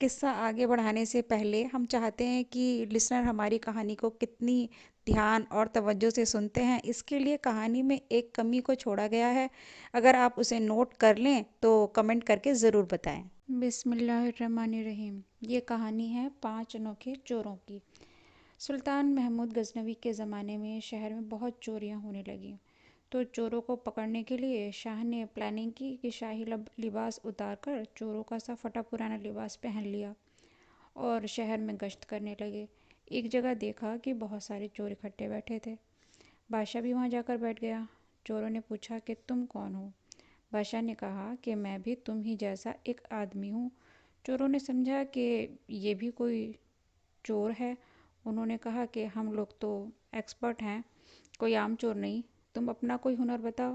قصہ آگے بڑھانے سے پہلے ہم چاہتے ہیں کہ لسنر ہماری کہانی کو کتنی دھیان اور توجہ سے سنتے ہیں۔ اس کے لیے کہانی میں ایک کمی کو چھوڑا گیا ہے۔ اگر آپ اسے نوٹ کر لیں تو کمنٹ کر کے ضرور بتائیں۔ بسم اللہ الرحمن الرحیم۔ یہ کہانی ہے 5 انوکھے چوروں کی۔ سلطان محمود غزنوی کے زمانے میں شہر میں بہت چوریاں ہونے لگیں، تو چوروں کو پکڑنے کے لیے شاہ نے پلاننگ کی کہ شاہی لباس اتار کر چوروں کا سا پھٹا پرانا لباس پہن لیا اور شہر میں گشت کرنے لگے۔ ایک جگہ دیکھا کہ بہت سارے چور اکٹھے بیٹھے تھے۔ بادشاہ بھی وہاں جا کر بیٹھ گیا۔ چوروں نے پوچھا کہ تم کون ہو؟ بادشاہ نے کہا کہ میں بھی تم ہی جیسا ایک آدمی ہوں۔ چوروں نے سمجھا کہ یہ بھی کوئی چور ہے۔ انہوں نے کہا کہ ہم لوگ تو ایکسپرٹ ہیں، کوئی عام چور نہیں، تم اپنا کوئی ہنر بتاؤ۔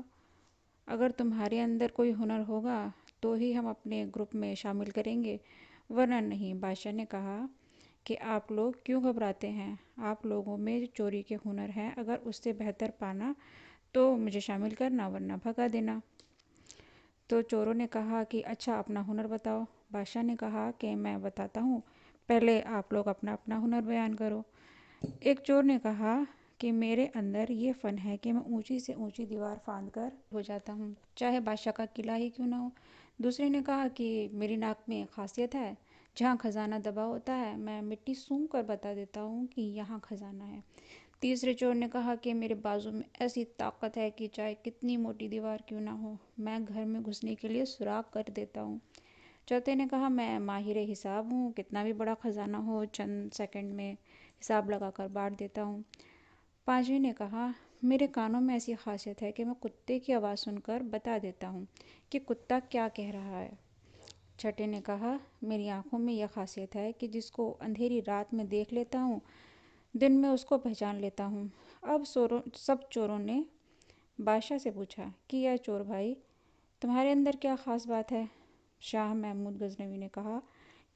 اگر تمہارے اندر کوئی ہنر ہوگا تو ہی ہم اپنے گروپ میں شامل کریں گے، ورنہ نہیں۔ بادشاہ نے کہا کہ آپ لوگ کیوں گھبراتے ہیں؟ آپ لوگوں میں چوری کے ہنر ہے، اگر اس سے بہتر پانا تو مجھے شامل کرنا، ورنہ بھگا دینا۔ تو چوروں نے کہا کہ اچھا اپنا ہنر بتاؤ۔ بادشاہ نے کہا کہ میں بتاتا ہوں، پہلے آپ لوگ اپنا اپنا ہنر بیان کرو۔ ایک چور نے کہا کہ میرے اندر یہ فن ہے کہ میں اونچی سے اونچی دیوار پھاند کر ہو جاتا ہوں، چاہے بادشاہ کا قلعہ ہی کیوں نہ ہو۔ دوسرے نے کہا کہ میری ناک میں خاصیت ہے، جہاں خزانہ دبا ہوتا ہے میں مٹی سونگھ کر بتا دیتا ہوں کہ یہاں خزانہ ہے۔ تیسرے چور نے کہا کہ میرے بازو میں ایسی طاقت ہے کہ چاہے کتنی موٹی دیوار کیوں نہ ہو، میں گھر میں گھسنے کے لیے سوراخ کر دیتا ہوں۔ چوتھے نے کہا میں ماہر حساب ہوں، کتنا بھی بڑا خزانہ ہو چند سیکنڈ میں حساب لگا کر بانٹ دیتا ہوں۔ پانچویں نے کہا میرے کانوں میں ایسی خاصیت ہے کہ میں کتے کی آواز سن کر بتا دیتا ہوں کہ کتا کیا کہہ رہا ہے۔ چھٹے نے کہا میری آنکھوں میں یہ خاصیت ہے کہ جس کو اندھیری رات میں دیکھ لیتا ہوں، دن میں اس کو پہچان لیتا ہوں۔ اب سب چوروں نے بادشاہ سے پوچھا کہ یا چور بھائی، تمہارے اندر کیا خاص بات ہے؟ شاہ محمود غزنوی نے کہا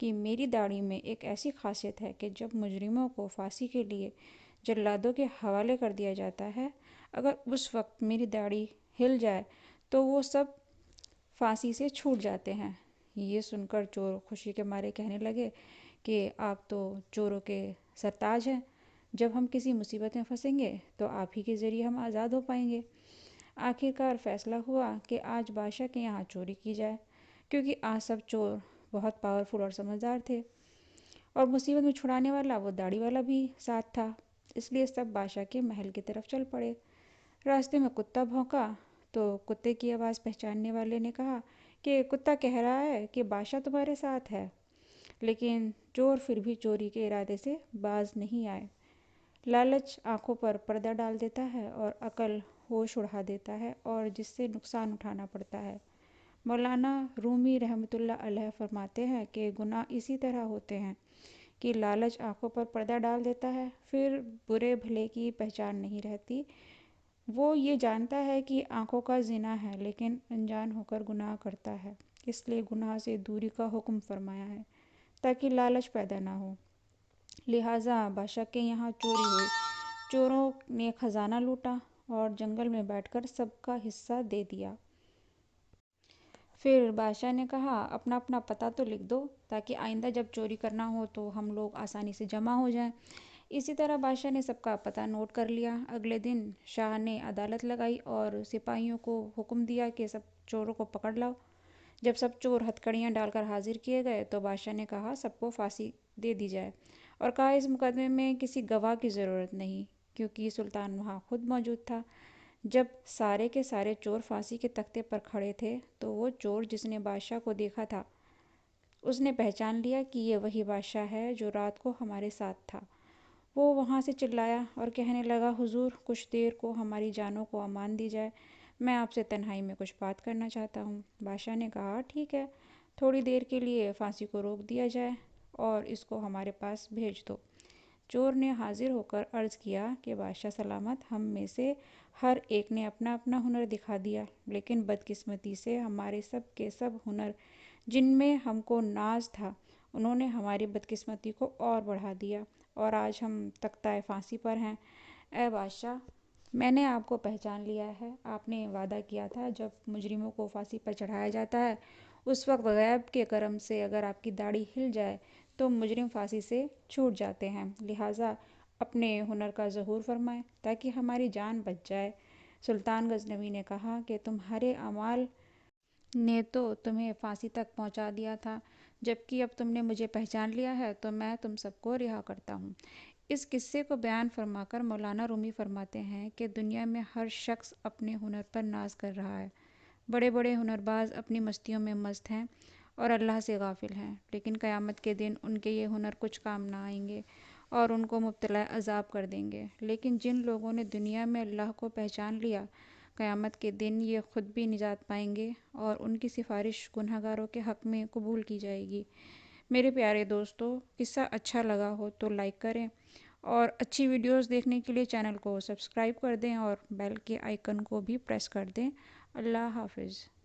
کہ میری داڑھی میں ایک ایسی خاصیت ہے کہ جب مجرموں کو پھانسی کے لیے جلادوں کے حوالے کر دیا جاتا ہے، اگر اس وقت میری داڑھی ہل جائے تو وہ سب پھانسی سے چھوٹ جاتے ہیں۔ یہ سن کر چور خوشی کے مارے کہنے لگے کہ آپ تو چوروں کے سرتاج ہیں، جب ہم کسی مصیبت میں پھنسیں گے تو آپ ہی کے ذریعے ہم آزاد ہو پائیں گے۔ آخرکار فیصلہ ہوا کہ آج بادشاہ کے یہاں چوری کی جائے، کیونکہ آج سب چور بہت پاورفل اور سمجھدار تھے، اور مصیبت میں چھڑانے والا وہ داڑھی والا بھی ساتھ تھا۔ اس لیے سب بادشاہ کے محل کی طرف چل پڑے۔ راستے میں کتا بھونکا تو کتے کی آواز پہچاننے والے نے کہا کہ کتا کہہ رہا ہے کہ بادشاہ تمہارے ساتھ ہے، لیکن چور پھر بھی چوری کے ارادے سے باز نہیں آئے۔ لالچ آنکھوں پر پردہ ڈال دیتا ہے اور عقل ہوش اڑا دیتا ہے، اور جس سے نقصان اٹھانا پڑتا ہے۔ مولانا رومی رحمۃ اللہ علیہ فرماتے ہیں کہ گناہ اسی طرح ہوتے ہیں کہ لالچ آنکھوں پر پردہ ڈال دیتا ہے، پھر برے بھلے کی پہچان نہیں رہتی۔ وہ یہ جانتا ہے کہ آنکھوں کا زنا ہے، لیکن انجان ہو کر گناہ کرتا ہے، اس لیے گناہ سے دوری کا حکم فرمایا ہے تاکہ لالچ پیدا نہ ہو۔ لہٰذا بادشاہ کے یہاں چوری ہوئی، چوروں نے خزانہ لوٹا اور جنگل میں بیٹھ کر سب کا حصہ دے دیا۔ پھر بادشاہ نے کہا اپنا اپنا پتہ تو لکھ دو تاکہ آئندہ جب چوری کرنا ہو تو ہم لوگ آسانی سے جمع ہو جائیں۔ اسی طرح بادشاہ نے سب کا پتہ نوٹ کر لیا۔ اگلے دن شاہ نے عدالت لگائی اور سپاہیوں کو حکم دیا کہ سب چوروں کو پکڑ لاؤ۔ جب سب چور ہتھکڑیاں ڈال کر حاضر کیے گئے تو بادشاہ نے کہا سب کو پھانسی دے دی جائے، اور کہا اس مقدمے میں کسی گواہ کی ضرورت نہیں، کیونکہ سلطان وہاں خود موجود تھا۔ جب سارے کے سارے چور پھانسی کے تختے پر کھڑے تھے تو وہ چور جس نے بادشاہ کو دیکھا تھا، اس نے پہچان لیا کہ یہ وہی بادشاہ ہے جو رات کو ہمارے ساتھ تھا۔ وہ وہاں سے چلایا اور کہنے لگا حضور، کچھ دیر کو ہماری جانوں کو امان دی جائے، میں آپ سے تنہائی میں کچھ بات کرنا چاہتا ہوں۔ بادشاہ نے کہا ٹھیک ہے، تھوڑی دیر کے لیے پھانسی کو روک دیا جائے اور اس کو ہمارے پاس بھیج دو۔ چور نے حاضر ہو کر عرض کیا کہ بادشاہ سلامت، ہم میں سے ہر ایک نے اپنا اپنا ہنر دکھا دیا، لیکن بدقسمتی سے ہمارے سب کے سب ہنر جن میں ہم کو ناز تھا، انہوں نے ہماری بدقسمتی کو اور بڑھا دیا، اور آج ہم تختۂ پھانسی پر ہیں۔ اے بادشاہ، میں نے آپ کو پہچان لیا ہے۔ آپ نے وعدہ کیا تھا جب مجرموں کو پھانسی پر چڑھایا جاتا ہے اس وقت غیب کے کرم سے اگر آپ کی داڑھی ہل جائے تو مجرم پھانسی سے چھوٹ جاتے ہیں، لہٰذا اپنے ہنر کا ظہور فرمائیں تاکہ ہماری جان بچ جائے۔ سلطان غزنوی نے کہا کہ تمہارے اعمال نے تو تمہیں پھانسی تک پہنچا دیا تھا، جبکہ اب تم نے مجھے پہچان لیا ہے تو میں تم سب کو رہا کرتا ہوں۔ اس قصے کو بیان فرما کر مولانا رومی فرماتے ہیں کہ دنیا میں ہر شخص اپنے ہنر پر ناز کر رہا ہے۔ بڑے بڑے ہنرباز اپنی مستیوں میں مست ہیں اور اللہ سے غافل ہیں، لیکن قیامت کے دن ان کے یہ ہنر کچھ کام نہ آئیں گے اور ان کو مبتلا عذاب کر دیں گے۔ لیکن جن لوگوں نے دنیا میں اللہ کو پہچان لیا، قیامت کے دن یہ خود بھی نجات پائیں گے اور ان کی سفارش گنہگاروں کے حق میں قبول کی جائے گی۔ میرے پیارے دوستو، قصہ اچھا لگا ہو تو لائک کریں اور اچھی ویڈیوز دیکھنے کے لیے چینل کو سبسکرائب کر دیں اور بیل کے آئیکن کو بھی پریس کر دیں۔ اللہ حافظ۔